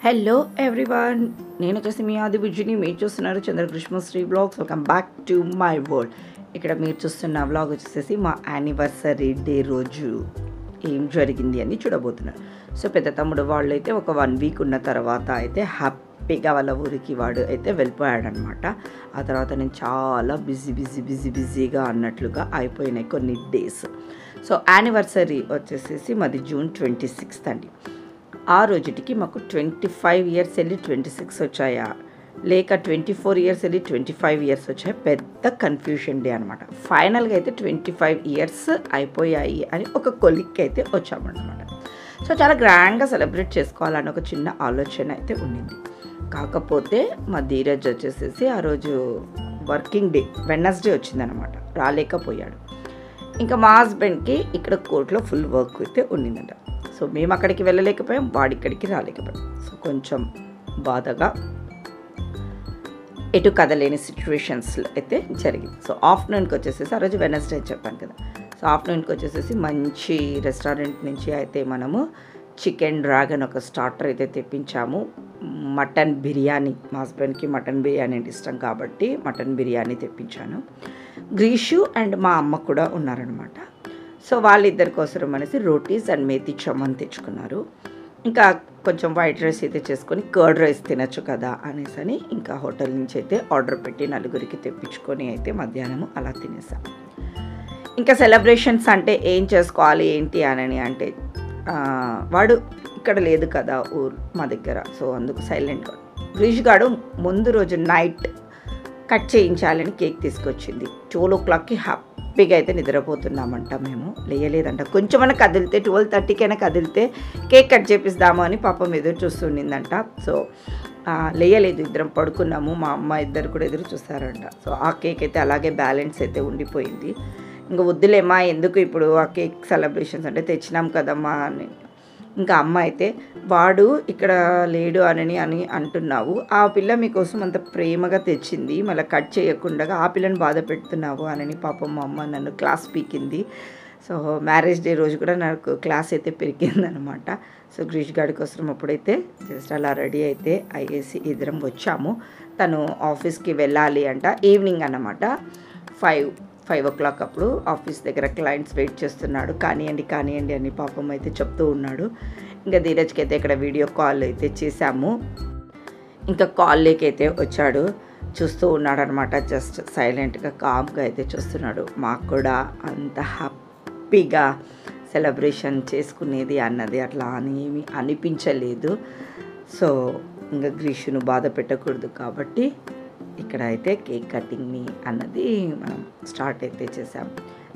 Hello everyone, నేను వచ్చేసి మీ ఆది బుజ్జిని. మీరు చూస్తున్నారు Chandrakrishnasri blogs. Welcome back to my world. ఇక్కడ మీరు చూస్తున్న బ్లాగ్ వచ్చేసి మా యానివర్సరీ డే రోజు ఏం జరిగింది అని చూడబోతున్నారు. సో పెద్ద తమ్ముడు వాళ్ళు అయితే ఒక 1 వీక్ ఉన్న తర్వాత అయితే హ్యాపీగా వాళ్ళ ఊరికి వాడు అయితే వెళ్ళిపోయాడనమాట. ఆ తర్వాత నేను చాలా బిజీగా అన్నట్లుగా అయిపోయినాయి కొన్ని డేస్. సో యానివర్సరీ వచ్చేసి మాది June 26 అండి. ఆ రోజుటికి మాకు 25 ఇయర్స్ వెళ్ళి 26 వచ్చాయా, లేక 24 ఇయర్స్ వెళ్ళి 25 ఇయర్స్ వచ్చాయి. పెద్ద కన్ఫ్యూషన్ డే అనమాట. ఫైనల్గా అయితే 25 ఇయర్స్ అయిపోయాయి అని ఒక కొలిక్కి అయితే వచ్చామన్నమాట. సో చాలా గ్రాండ్గా సెలబ్రేట్ చేసుకోవాలని ఒక చిన్న ఆలోచన అయితే ఉండింది. కాకపోతే మా ధీరజ్ వచ్చేసేసి ఆ రోజు వర్కింగ్ డే వెడ్నెస్డే వచ్చిందనమాట, రాలేకపోయాడు. ఇంకా మా హస్బెండ్కి ఇక్కడ కోర్టులో ఫుల్ వర్క్ అయితే ఉండిందంట. సో మేము అక్కడికి వెళ్ళలేకపోయాం, వాడి ఇక్కడికి రాలేకపోయాం. సో కొంచెం బాధగా ఎటు కదలేని సిచ్యువేషన్స్లో అయితే జరిగింది. సో ఆఫ్టర్నూన్కి వచ్చేసేసి ఆ రోజు వెడ్నెస్డే చెప్పాను కదా. సో ఆఫ్టర్నూన్కి వచ్చేసేసి మంచి రెస్టారెంట్ నుంచి అయితే మనము చికెన్ డ్రాగన్ ఒక స్టార్టర్ అయితే తెప్పించాము. మటన్ బిర్యానీ, మా హస్బెండ్కి మటన్ బిర్యానీ అంటే ఇష్టం కాబట్టి మటన్ బిర్యానీ తెప్పించాను. గ్రీషు అండ్ మా అమ్మ కూడా ఉన్నారనమాట. సో వాళ్ళిద్దరి కోసం అనేసి రోటీస్ అండ్ మేతి చమ్మని తెచ్చుకున్నారు. ఇంకా కొంచెం వైట్ రైస్ అయితే చేసుకొని కర్డ్ రైస్ తినచ్చు కదా అనేసి ఇంకా హోటల్ నుంచి అయితే ఆర్డర్ పెట్టి నలుగురికి తెప్పించుకొని అయితే మధ్యాహ్నం అలా తినేసాం. ఇంకా సెలబ్రేషన్స్ అంటే ఏం చేసుకోవాలి ఏంటి అని అంటే వాడు ఇక్కడ లేదు కదా ఊరు మా దగ్గర. సో అందుకు సైలెంట్గా గ్రీష్ గాడు ముందు రోజు నైట్ కట్ చేయించాలని కేక్ తీసుకొచ్చింది. 12 o'clockకి హ్యాపీగా అయితే నిద్రపోతున్నామంట. మేము లేయలేదంట. కొంచెమైనా కదిలితే 12:30కైనా కదిలితే కేక్ కట్ చేపిస్తాము అని పాపం ఎదురు చూస్తుండిందంట. సో లేయలేదు, ఇద్దరం పడుకున్నాము. మా అమ్మ ఇద్దరు కూడా ఎదురు చూస్తారంట. సో ఆ కేక్ అయితే అలాగే బ్యాలెన్స్ అయితే ఉండిపోయింది. ఇంకా వద్దులేమ్మా, ఎందుకు ఇప్పుడు ఆ కేక్ సెలబ్రేషన్స్ అంటే తెచ్చినాం కదమ్మా అని. ఇంకా అమ్మ అయితే వాడు ఇక్కడ లేడు అని అంటున్నావు, ఆ పిల్ల మీకోసం అంత ప్రేమగా తెచ్చింది, మళ్ళీ కట్ చేయకుండా ఆ పిల్లని బాధ పెడుతున్నావు అని పాపం మా అమ్మ నన్ను క్లాస్ పీకింది. సో మ్యారేజ్ డే రోజు కూడా నాకు క్లాస్ అయితే పెరిగిందనమాట. సో గ్రీష్ గాడి కోసం అప్పుడైతే జస్ట్ అలా రెడీ అయితే అయ్యేసి ఇద్దరం వచ్చాము. తను ఆఫీస్కి వెళ్ళాలి అంట ఈవినింగ్ అన్నమాట. 5 o'clock అప్పుడు ఆఫీస్ దగ్గర క్లయింట్స్ వెయిట్ చేస్తున్నాడు. కానివ్వండి అని పాపం అయితే చెప్తూ ఉన్నాడు. ఇంకా ధీరజ్కి అయితే ఇక్కడ వీడియో కాల్ అయితే చేశాము. ఇంకా కాల్లోకి అయితే వచ్చాడు, చూస్తూ ఉన్నాడు అనమాట. జస్ట్ సైలెంట్గా కామ్గా అయితే చూస్తున్నాడు. మాకు కూడా అంత హ్యాపీగా సెలబ్రేషన్ చేసుకునేది అన్నది అట్లా అని ఏమీ అనిపించలేదు. సో ఇంకా గ్రీషును బాధ పెట్టకూడదు కాబట్టి ఇక్కడ అయితే కేక్ కటింగ్ని అన్నది మనం స్టార్ట్ అయితే చేసాం.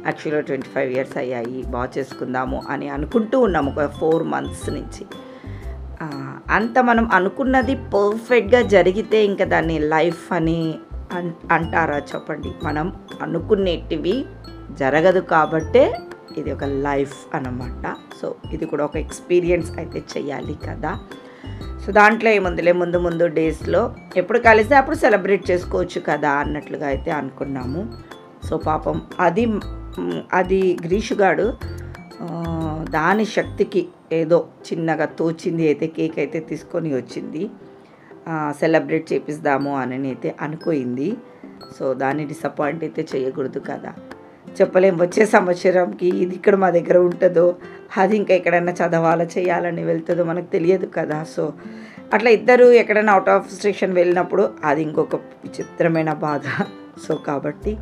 యాక్చువల్గా 25 ఇయర్స్ అయ్యాయి, బాగా చేసుకుందాము అని అనుకుంటూ ఉన్నాము ఒక 4 months నుంచి. అంత మనం అనుకున్నది పర్ఫెక్ట్గా జరిగితే ఇంకా దాన్ని లైఫ్ అని అంటారా చెప్పండి. మనం అనుకునేటివి జరగదు కాబట్టే ఇది ఒక లైఫ్ అన్నమాట. సో ఇది కూడా ఒక ఎక్స్పీరియన్స్ అయితే చెయ్యాలి కదా. సో దాంట్లో ఏముందిలే, ముందు డేస్లో ఎప్పుడు కలిస్తే అప్పుడు సెలబ్రేట్ చేసుకోవచ్చు కదా అన్నట్లుగా అయితే అనుకున్నాము. సో పాపం అది గ్రీషుగాడు దాని శక్తికి ఏదో చిన్నగా తోచింది అయితే కేక్ అయితే తీసుకొని వచ్చింది. సెలబ్రేట్ చేపిస్తాము అని అయితే అనుకోయింది. సో దాన్ని డిసప్పాయింట్ అయితే చేయకూడదు కదా. చెప్పలేం వచ్చే సంవత్సరంకి ఇది ఇక్కడ మా దగ్గర ఉంటుందో, అది ఇంకా ఎక్కడైనా చదవాలో చేయాలని వెళ్తుందో మనకు తెలియదు కదా. సో అట్లా ఇద్దరు ఎక్కడైనా అవుట్ ఆఫ్ స్టేషన్ వెళ్ళినప్పుడు అది ఇంకొక విచిత్రమైన బాధ. సో కాబట్టి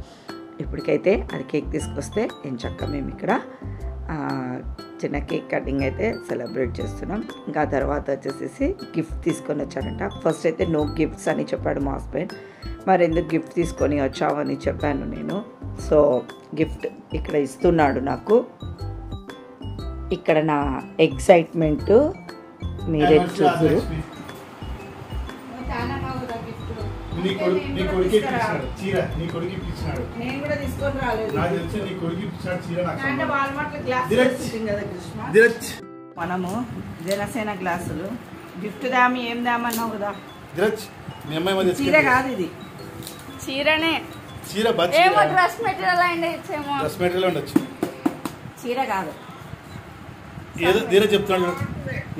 ఇప్పటికైతే అది కేక్ తీసుకొస్తే ఎంచక్క మేము ఇక్కడ చిన్న కేక్ కటింగ్ అయితే సెలబ్రేట్ చేస్తున్నాం. ఇంకా తర్వాత వచ్చేసి గిఫ్ట్ తీసుకొని వచ్చాడంట. ఫస్ట్ అయితే నో గిఫ్ట్స్ అని చెప్పాడు మా హస్బెండ్. మరి ఎందుకు గిఫ్ట్ తీసుకొని వచ్చావని చెప్పాను నేను. సో గిఫ్ట్ ఇక్కడ ఇస్తున్నాడు నాకు. ఇక్కడ నా ఎక్సైట్మెంట్ మీరే చూద్దరు. మనము జనసేన గ్లాసులు గిఫ్ట్ దామి ఏం దామన్నావు కదా. చీర కాదు ఇది, చీరనే. చీర డ్రెస్ మెటీరియల్ ఉండొచ్చు, చీర కాదు. ఏదో ధీరజ్ చెప్తున్నాడు.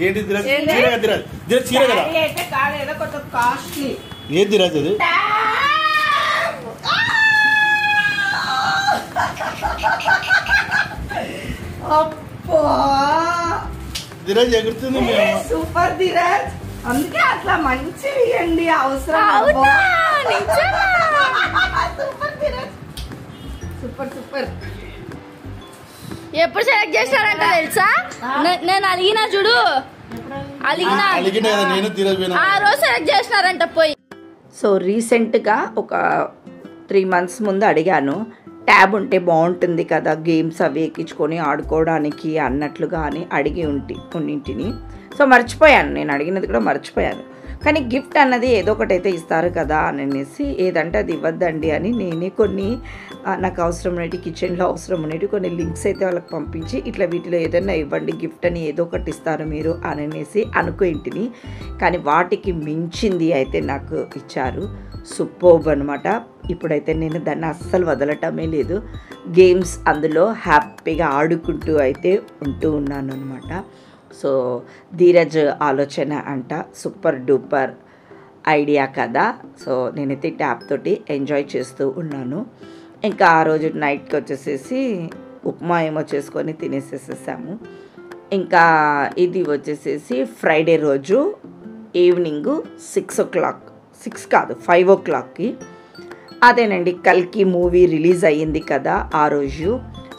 ఏంటి దిరాజ్ చీర కదా దిరాజ్ దిరాజ్ చీర కదా అయితే కాదు ఏదో కొంచెం కాస్ట్లీ ఏది దిరాజ్ అది దిరాజ్ ఎగురుతుంది మేము సూపర్ ధీరజ్ అందుకే అట్లా మంచివి అండి అవసరం అవునా? నిజమా? సూపర్ ధీరజ్ సూపర్ సూపర్ ఎప్పుడు సెలెక్ట్ చేశారంట తెలుసా? నేను అలిగినా చూడు, అలిగినా అలిగిన కదా నేను దిరాజ్ పోయినా ఆ రోజు సెలెక్ట్ చేసినారంట పోయి. సో రీసెంట్గా ఒక 3 months ముందు అడిగాను, ట్యాబ్ ఉంటే బాగుంటుంది కదా గేమ్స్ అవి ఎక్కించుకొని ఆడుకోవడానికి అన్నట్లుగా అని అడిగి ఉన్నింటిని. సో మర్చిపోయాను, నేను అడిగినది కూడా మర్చిపోయాను. కానీ గిఫ్ట్ అన్నది ఏదో ఒకటి అయితే ఇస్తారు కదా అని అనేసి ఏదంటే అది ఇవ్వద్దండి అని నేనే కొన్ని నాకు అవసరం ఉన్నట్టు కిచెన్లో అవసరం ఉన్నట్టు కొన్ని లింక్స్ అయితే వాళ్ళకి పంపించి ఇట్లా వీటిలో ఏదైనా ఇవ్వండి గిఫ్ట్ అని ఏదో ఒకటి ఇస్తారు మీరు అని అనేసి అనుకోయింటిని. కానీ వాటికి మించింది అయితే నాకు ఇచ్చారు. సూపర్బ్ అనమాట. ఇప్పుడైతే నేను దాన్ని అస్సలు వదలటమే లేదు. గేమ్స్ అందులో హ్యాపీగా ఆడుకుంటూ అయితే ఉంటూ ఉన్నాను అనమాట. సో ధీరజ్ ఆలోచన అంట, సూపర్ డూపర్ ఐడియా కదా. సో నేనైతే ట్యాబ్ తోటి ఎంజాయ్ చేస్తూ ఉన్నాను. ఇంకా ఆ రోజు నైట్కి వచ్చేసేసి ఉప్మా ఏమో చేసుకొని తినేసేసేసాము. ఇంకా ఇది వచ్చేసేసి ఫ్రైడే రోజు ఈవినింగ్ 6 కాదు 5 o'clockకి అదేనండి కల్కి మూవీ రిలీజ్ అయ్యింది కదా ఆ రోజు.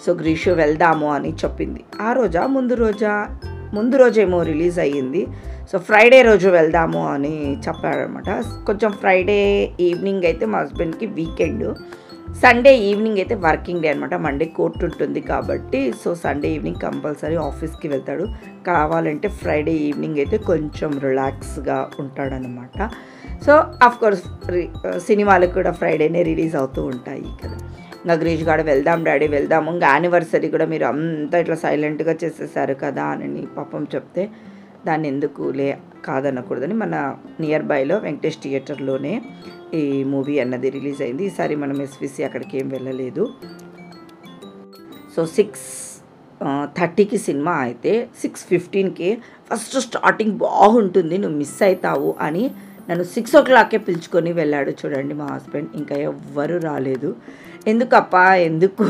సో గ్రీషు వెళ్దాము అని చెప్పింది. ఆ రోజా ముందు రోజేమో రిలీజ్ అయ్యింది. సో ఫ్రైడే రోజు వెళ్దాము అని చెప్పారనమాట. కొంచెం ఫ్రైడే ఈవినింగ్ అయితే మా హస్బెండ్కి వీకెండ్, సండే ఈవినింగ్ అయితే వర్కింగ్ డే అనమాట. మండే కోర్టు ఉంటుంది కాబట్టి సో సండే ఈవినింగ్ కంపల్సరీ ఆఫీస్కి వెళ్తాడు. కావాలంటే ఫ్రైడే ఈవినింగ్ అయితే కొంచెం రిలాక్స్గా ఉంటాడనమాట. సో ఆఫ్కోర్స్ సినిమాలు కూడా ఫ్రైడేనే రిలీజ్ అవుతూ ఉంటాయి కదా. ఇంకా గ్రీష్ గారు వెళ్దాం డాడీ వెళ్దాము, ఇంకా యానివర్సరీ కూడా మీరు అంతా ఇట్లా సైలెంట్గా చేసేసారు కదా అని పాపం చెప్తే దాన్ని ఎందుకు కాదనకూడదని మన నియర్ బైలో వెంకటేష్ థియేటర్లోనే ఈ మూవీ అన్నది రిలీజ్ అయింది. ఈసారి మనం ఎస్విసి అక్కడికి ఏం వెళ్ళలేదు. సో 6:30కి సినిమా అయితే 6:15కి ఫస్ట్ స్టార్టింగ్ బాగుంటుంది, నువ్వు మిస్ అవుతావు అని నన్ను 6 o'clockకే పిలుచుకొని వెళ్ళాడు చూడండి మా హస్బెండ్. ఇంకా ఎవ్వరూ రాలేదు. ఎందుకు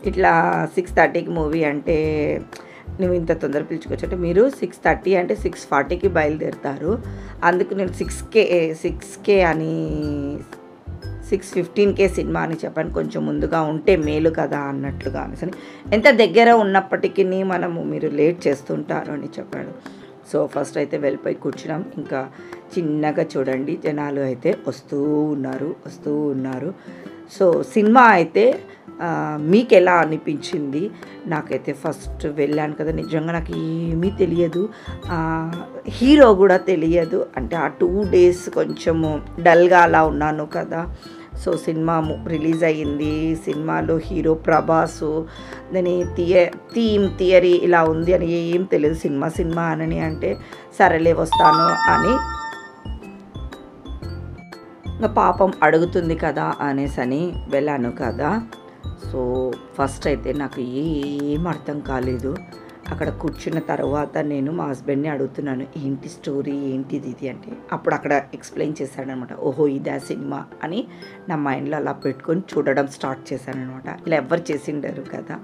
ఇట్లా 6:30కి మూవీ అంటే నువ్వు ఇంత తొందర పిలుచుకోవచ్చు అంటే మీరు 6:30 అంటే 6:40కి బయలుదేరుతారు, అందుకు నేను 6K అని 6:15కే సినిమా అని చెప్పాను, కొంచెం ముందుగా ఉంటే మేలు కదా అన్నట్లుగా అనేసి. ఎంత దగ్గర ఉన్నప్పటికీ మీరు లేట్ చేస్తుంటారు అని చెప్పాడు. సో ఫస్ట్ అయితే వెళ్ళిపోయి కూర్చున్నాం. ఇంకా చిన్నగా చూడండి జనాలు అయితే వస్తూ ఉన్నారు. సో సినిమా అయితే మీకు ఎలా అనిపించింది? నాకైతే ఫస్ట్ వెళ్ళాను కదా, నిజంగా నాకు ఏమీ తెలియదు, హీరో కూడా తెలియదు. అంటే ఆ 2 days కొంచెము డల్గా అలా ఉన్నాను కదా. సో సినిమా రిలీజ్ అయ్యింది, సినిమాలో హీరో ప్రభాసు, దాని థియరీ ఇలా ఉంది అని ఏం తెలియదు. సినిమా అని అంటే సరేలే వస్తాను అని ఇంకా పాపం అడుగుతుంది కదా అనేసని వెళ్ళాను కదా. సో ఫస్ట్ అయితే నాకు ఏం అర్థం కాలేదు. అక్కడ కూర్చున్న తర్వాత నేను మా హస్బెండ్ని అడుగుతున్నాను, ఏంటి స్టోరీ ఏంటిది ఇది అంటే అప్పుడు అక్కడ ఎక్స్ప్లెయిన్ చేశాడనమాట. ఓహో ఇదే సినిమా అని నా మైండ్లో అలా పెట్టుకొని చూడడం స్టార్ట్ చేశానమాట. ఇలా ఎవరు చేసిండరు కదా.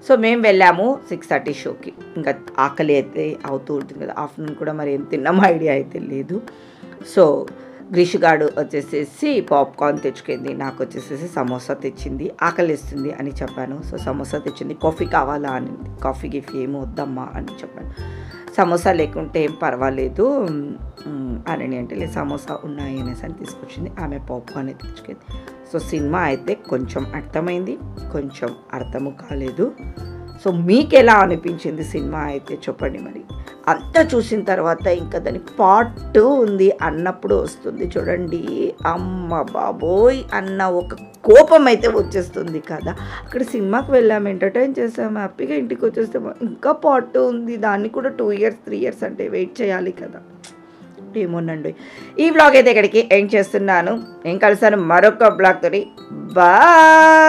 సో మేము వెళ్ళాము 6:30 షోకి. ఇంకా ఆకలి అయితే అవుతూ ఉంటుంది కదా, ఆఫ్టర్నూన్ కూడా మరి ఏం తిన్నామో ఐడియా అయితే లేదు. సో గ్రీషుగాడు వచ్చేసేసి పాప్కార్న్ తెచ్చుకుంది, నాకు వచ్చేసేసి సమోసా తెచ్చింది. ఆకలిస్తుంది అని చెప్పాను. సో సమోసా తెచ్చింది. కాఫీ కావాలా అని, కాఫీ గిఫీ ఏమి వద్దమ్మా అని చెప్పాను. సమోసా లేకుంటే ఏం పర్వాలేదు అని అంటే లేదు సమోసా ఉన్నాయి అనేసి అని తీసుకొచ్చింది. ఆమె పాప్కార్న్ తెచ్చుకుంది. సో సినిమా అయితే కొంచెం అర్థమైంది, కొంచెం అర్థము కాలేదు. సో మీకు ఎలా అనిపించింది సినిమా అయితే చెప్పండి. మరి అంతా చూసిన తర్వాత ఇంకా దాని పార్ట్ 2 ఉంది అన్నప్పుడు వస్తుంది చూడండి, అమ్మ బాబోయ్ అన్న ఒక కోపం అయితే వచ్చేస్తుంది కదా. అక్కడ సినిమాకి వెళ్ళాము, ఎంటర్టైన్ చేసాము, హ్యాపీగా ఇంటికి వచ్చేస్తాము, ఇంకా పార్ట్ 2 ఉంది, దాన్ని కూడా 2 years 3 years అంటే వెయిట్ చేయాలి కదా. ఏమోనండి. ఈ వ్లాగ్ అయితే ఇక్కడికి ఎండ్ చేస్తున్నాను. నేను కలిసాను మరొక బ్లాగ్ తోటి. బాయ్.